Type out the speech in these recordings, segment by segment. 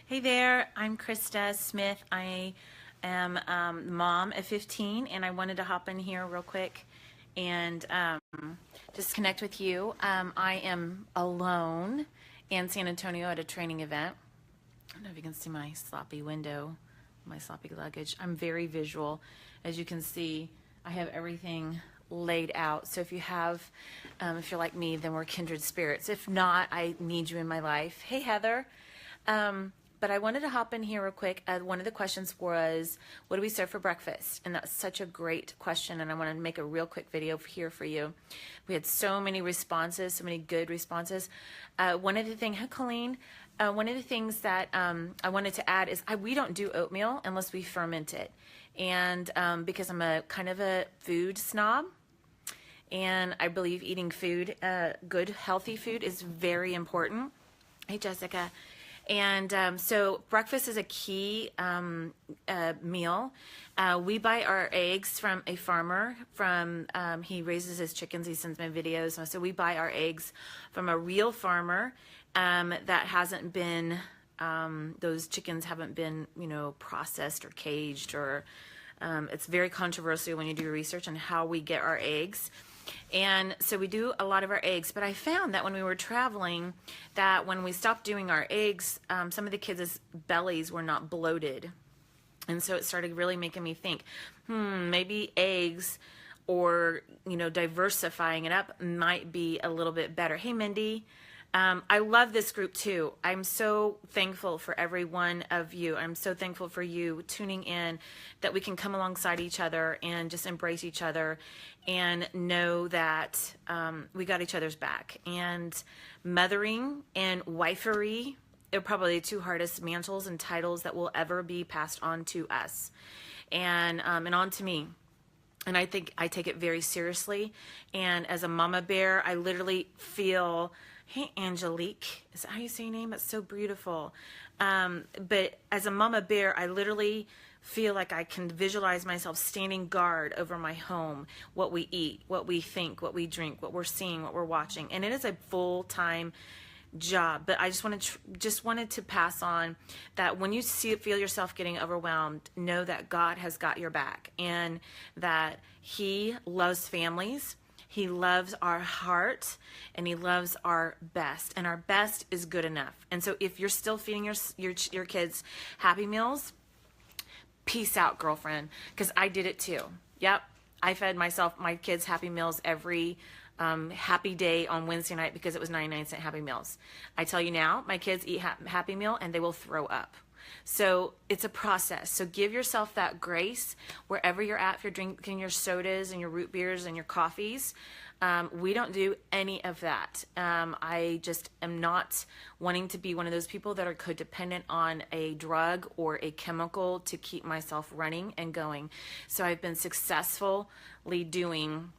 Hey there, I'm Krista Smith. I am mom of 15, and I wanted to hop in here real quick and just connect with you. I am alone in San Antonio at a training event. I don't know if you can see my sloppy window, my sloppy luggage. I'm very visual. As you can see, I have everything laid out. So if you have, if you're like me, then we're kindred spirits. If not, I need you in my life. Hey, Heather. But I wanted to hop in here real quick. One of the questions was, what do we serve for breakfast? And that's such a great question, and I want to make a real quick video here for you. We had so many responses, so many good responses. One of the things, hi Colleen, one of the things that I wanted to add is we don't do oatmeal unless we ferment it. And because I'm a kind of a food snob, and I believe eating food, good, healthy food is very important. Hey, Jessica. And so breakfast is a key meal. We buy our eggs from a farmer. He raises his chickens. He sends me videos. So we buy our eggs from a real farmer that hasn't been, those chickens haven't been, processed or caged, or it's very controversial when you do research on how we get our eggs. And so we do a lot of our eggs, but I found that when we were traveling, that when we stopped doing our eggs, some of the kids' bellies were not bloated. And so it started really making me think, maybe eggs or, diversifying it up might be a little bit better. Hey, Mindy. I love this group too. I'm so thankful for every one of you. I'm so thankful for you tuning in, that we can come alongside each other and just embrace each other and know that we got each other's back. And mothering and wifery are probably the two hardest mantles and titles that will ever be passed on to us and on to me. And I think I take it very seriously. And as a mama bear, I literally feel, hey, Angelique, is that how you say your name? It's so beautiful. But as a mama bear, I literally feel like I can visualize myself standing guard over my home, what we eat, what we think, what we drink, what we're seeing, what we're watching. And it is a full-time job. But I just wanted to pass on that when you feel yourself getting overwhelmed, know that God has got your back, and that He loves families. He loves our heart, and He loves our best, and our best is good enough. And so if you're still feeding your kids Happy Meals, peace out, girlfriend, because I did it too. Yep, I fed my kids Happy Meals every happy day on Wednesday night because it was 99-cent Happy Meals. I tell you now, my kids eat Happy Meal and they will throw up. So it's a process. So give yourself that grace wherever you're at. If you're drinking your sodas and your root beers and your coffees, we don't do any of that. I just am not wanting to be one of those people that are codependent on a drug or a chemical to keep myself running and going. So I've been successfully doing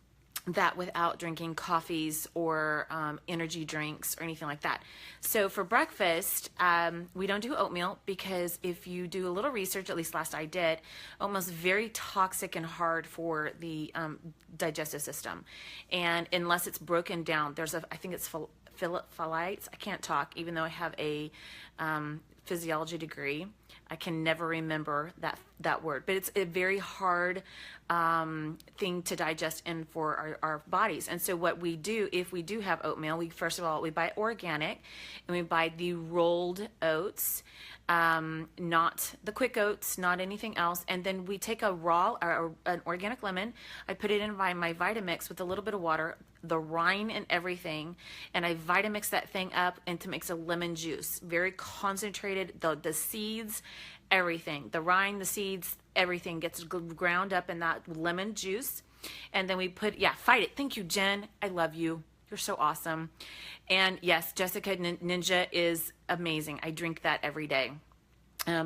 that without drinking coffees or energy drinks or anything like that. So for breakfast, we don't do oatmeal because if you do a little research, at least last I did, oatmeal's very toxic and hard for the digestive system. And unless it's broken down, I think it's phthalates. I can't talk, even though I have a physiology degree. I can never remember that word, but it's a very hard thing to digest in for our bodies. And so what we do, if we do have oatmeal, first of all, we buy organic, and we buy the rolled oats, not the quick oats, not anything else. And then we take an organic lemon. I put it in my Vitamix with a little bit of water, the rind and everything, and I Vitamix that thing up into makes a lemon juice, very concentrated. The seeds, everything, the rind, the seeds, everything gets ground up in that lemon juice. And then we put, fight it. Thank you, Jen. I love you. You're so awesome. And yes, Jessica Ninja is amazing. I drink that every day.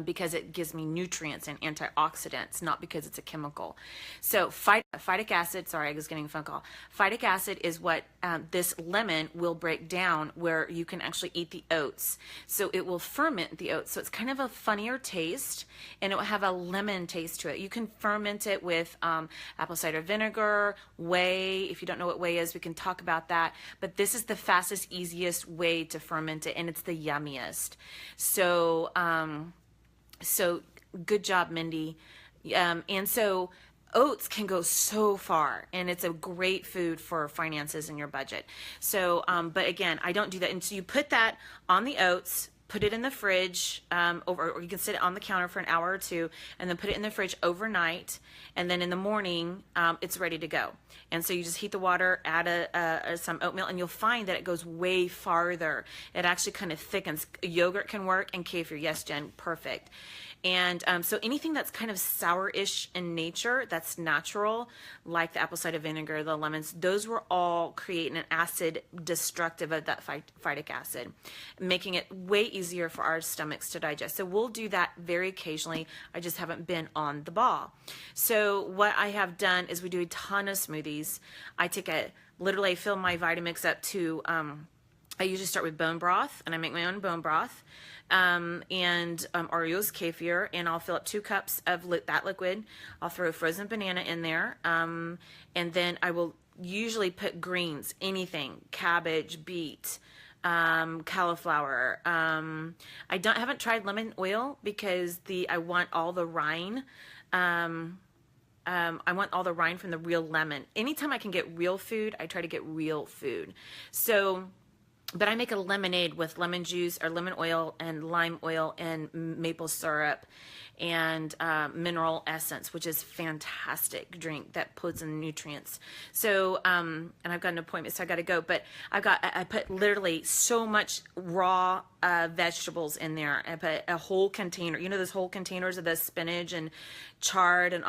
Because it gives me nutrients and antioxidants, not because it's a chemical. So phytic acid, sorry, I was getting a phone call. Phytic acid is what this lemon will break down where you can actually eat the oats. So it will ferment the oats. So it's kind of a funnier taste, and it will have a lemon taste to it. You can ferment it with apple cider vinegar, whey. If you don't know what whey is, we can talk about that. But this is the fastest, easiest way to ferment it, and it's the yummiest. So, so good job, Mindy. And so oats can go so far, and it's a great food for finances and your budget. So, but again, I don't do that. And so you put that on the oats, put it in the fridge, or you can sit it on the counter for an hour or two, and then put it in the fridge overnight. And then in the morning, it's ready to go. And so you just heat the water, add some oatmeal, and you'll find that it goes way farther. It actually kind of thickens. Yogurt can work, and kefir. Yes, Jen, perfect. And so anything that's kind of sour-ish in nature, that's natural, like the apple cider vinegar, the lemons, those will all create an acid destructive of that phytic acid, making it way easier for our stomachs to digest. So we'll do that very occasionally. I just haven't been on the ball. So what I have done is we do a ton of smoothies. I take literally fill my Vitamix up to, I usually start with bone broth, and I make my own bone broth. Or use kefir, and I'll fill up 2 cups of that liquid. I'll throw a frozen banana in there, and then I will usually put greens, anything, cabbage, beet, cauliflower. I haven't tried lemon oil because I want all the rind. I want all the rind from the real lemon. Anytime I can get real food, I try to get real food. So. But I make a lemonade with lemon juice or lemon oil and lime oil and maple syrup and mineral essence, which is fantastic drink that puts in nutrients. So, and I've got an appointment, so I got to go. But I put literally so much raw vegetables in there. I put a whole container. You know those whole containers of the spinach and chard and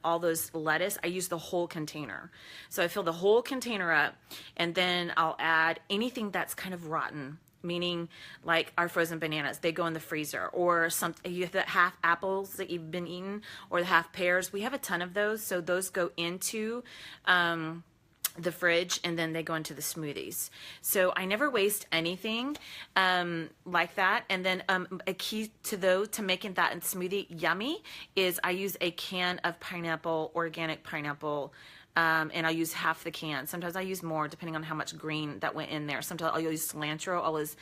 all those lettuce? I use the whole container. So I fill the whole container up, and then I'll add anything that's kind of rotten, meaning like our frozen bananas. They go in the freezer, or you have the half apples that you've been eating, or the half pears. We have a ton of those, so those go into the fridge, and then they go into the smoothies. So I never waste anything like that. And then a key to making that smoothie yummy is I use a can of pineapple, organic pineapple, and I'll use half the can. Sometimes I use more depending on how much green that went in there. Sometimes I'll use cilantro. I'll use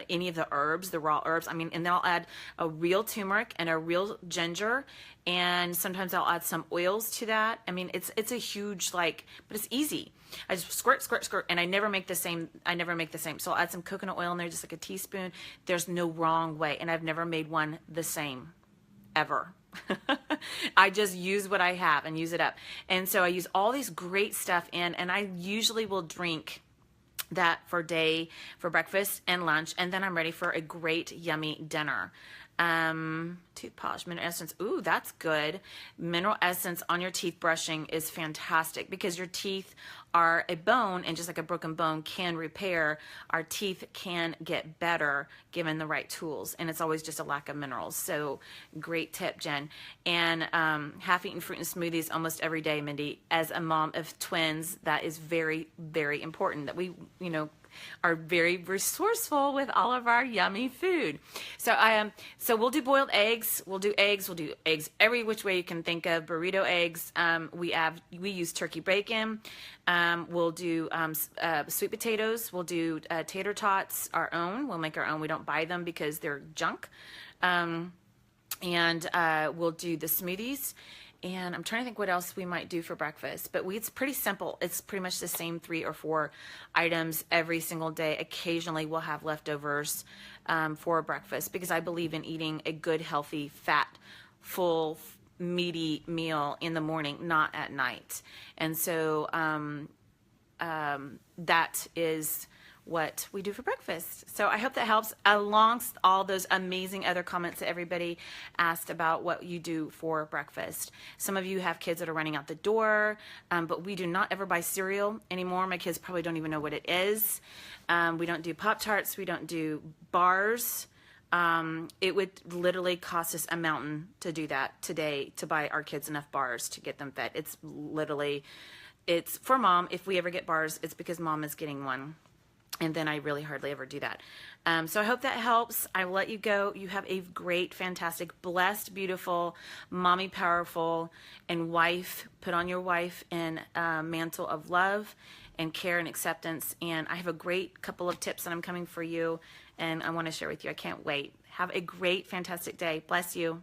any of the herbs, the raw herbs. And then I'll add a real turmeric and a real ginger, and sometimes I'll add some oils to that. It's a huge but it's easy. I just squirt, and I never make the same. So I'll add some coconut oil in there, just like a teaspoon. There's no wrong way, and I've never made one the same, ever. I just use what I have and use it up. And so I use all these great stuff in, and I usually will drink that for breakfast and lunch, and then I'm ready for a great, yummy dinner. Tooth polish, mineral essence. Ooh, that's good. Mineral essence on your teeth brushing is fantastic because your teeth are a bone, and just like a broken bone can repair, our teeth can get better given the right tools, and it's always just a lack of minerals. So great tip, Jen. And half-eaten fruit and smoothies almost every day, Mindy. As a mom of twins, that is very, very important that we, are very resourceful with all of our yummy food. So we'll do boiled eggs. We'll do eggs every which way you can think of. Burrito eggs. We use turkey bacon. We'll do sweet potatoes. We'll do tater tots, our own. We'll make our own. We don't buy them because they're junk. And we'll do the smoothies. And I'm trying to think what else we might do for breakfast. But it's pretty simple. It's pretty much the same 3 or 4 items every single day. Occasionally we'll have leftovers for breakfast because I believe in eating a good, healthy, fat, full, meaty meal in the morning, not at night. And so that is what we do for breakfast. So I hope that helps, alongst all those amazing other comments that everybody asked about what you do for breakfast. Some of you have kids that are running out the door, but we do not ever buy cereal anymore. My kids probably don't even know what it is. We don't do Pop-Tarts. We don't do bars. It would literally cost us a mountain to do that today, to buy our kids enough bars to get them fed. It's literally it's for mom. If we ever get bars, it's because mom is getting one. And then I really hardly ever do that. So I hope that helps. I will let you go. You have a great, fantastic, blessed, beautiful, mommy powerful, and wife. Put on your wife in a mantle of love and care and acceptance. And I have a great couple of tips that I'm coming for you, and I want to share with you. I can't wait. Have a great, fantastic day. Bless you.